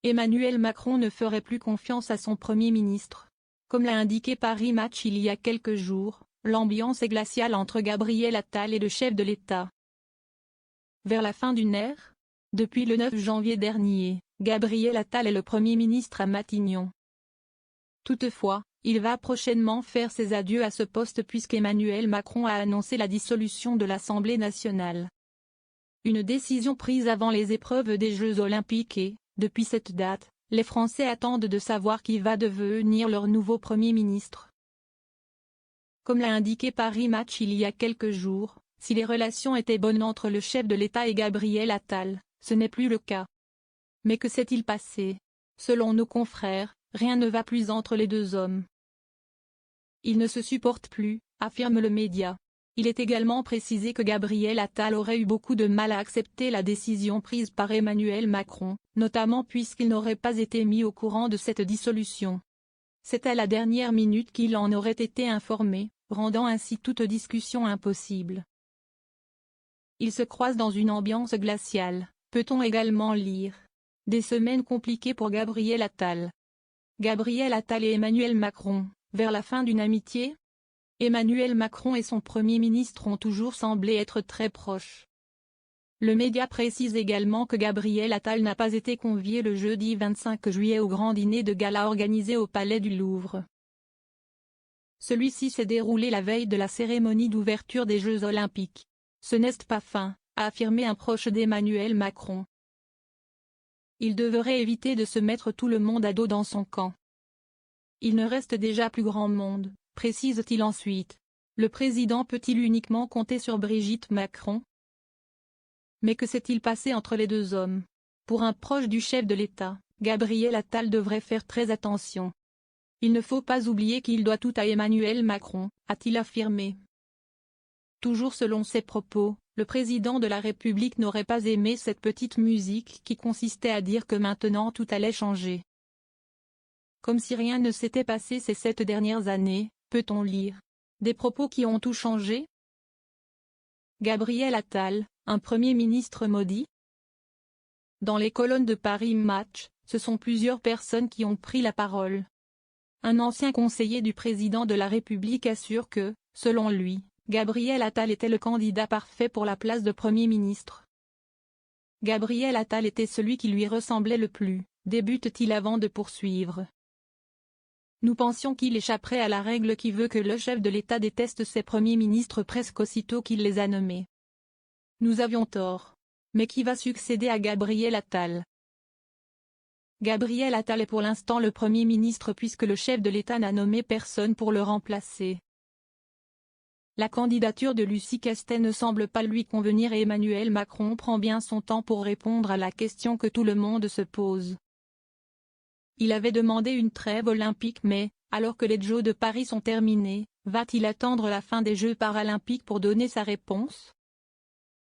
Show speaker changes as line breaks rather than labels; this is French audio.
Emmanuel Macron ne ferait plus confiance à son Premier ministre. Comme l'a indiqué Paris Match il y a quelques jours, l'ambiance est glaciale entre Gabriel Attal et le chef de l'État. Vers la fin d'une ère? Depuis le 9 janvier dernier, Gabriel Attal est le Premier ministre à Matignon. Toutefois, il va prochainement faire ses adieux à ce poste puisqu'Emmanuel Macron a annoncé la dissolution de l'Assemblée nationale. Une décision prise avant les épreuves des Jeux Olympiques et, depuis cette date, les Français attendent de savoir qui va devenir leur nouveau Premier ministre. Comme l'a indiqué Paris Match il y a quelques jours, si les relations étaient bonnes entre le chef de l'État et Gabriel Attal, ce n'est plus le cas. Mais que s'est-il passé? Selon nos confrères, rien ne va plus entre les deux hommes. Ils ne se supportent plus, affirme le média. Il est également précisé que Gabriel Attal aurait eu beaucoup de mal à accepter la décision prise par Emmanuel Macron, notamment puisqu'il n'aurait pas été mis au courant de cette dissolution. C'est à la dernière minute qu'il en aurait été informé, rendant ainsi toute discussion impossible. Ils se croisent dans une ambiance glaciale, peut-on également lire. Des semaines compliquées pour Gabriel Attal. Gabriel Attal et Emmanuel Macron, vers la fin d'une amitié? Emmanuel Macron et son Premier ministre ont toujours semblé être très proches. Le média précise également que Gabriel Attal n'a pas été convié le jeudi 25 juillet au grand dîner de gala organisé au Palais du Louvre. Celui-ci s'est déroulé la veille de la cérémonie d'ouverture des Jeux Olympiques. Ce n'est pas fin, a affirmé un proche d'Emmanuel Macron. Il devrait éviter de se mettre tout le monde à dos dans son camp. Il ne reste déjà plus grand monde, précise-t-il ensuite. Le président peut-il uniquement compter sur Brigitte Macron? Mais que s'est-il passé entre les deux hommes? Pour un proche du chef de l'État, Gabriel Attal devrait faire très attention. Il ne faut pas oublier qu'il doit tout à Emmanuel Macron, a-t-il affirmé. Toujours selon ses propos, le président de la République n'aurait pas aimé cette petite musique qui consistait à dire que maintenant tout allait changer. Comme si rien ne s'était passé ces 7 dernières années, peut-on lire. Des propos qui ont tout changé? Gabriel Attal, un Premier ministre maudit? Dans les colonnes de Paris Match, ce sont plusieurs personnes qui ont pris la parole. Un ancien conseiller du président de la République assure que, selon lui, Gabriel Attal était le candidat parfait pour la place de Premier ministre. Gabriel Attal était celui qui lui ressemblait le plus, débute-t-il avant de poursuivre. Nous pensions qu'il échapperait à la règle qui veut que le chef de l'État déteste ses premiers ministres presque aussitôt qu'il les a nommés. Nous avions tort. Mais qui va succéder à Gabriel Attal? Gabriel Attal est pour l'instant le Premier ministre puisque le chef de l'État n'a nommé personne pour le remplacer. La candidature de Lucie Castet ne semble pas lui convenir et Emmanuel Macron prend bien son temps pour répondre à la question que tout le monde se pose. Il avait demandé une trêve olympique mais, alors que les Jeux de Paris sont terminés, va-t-il attendre la fin des Jeux paralympiques pour donner sa réponse?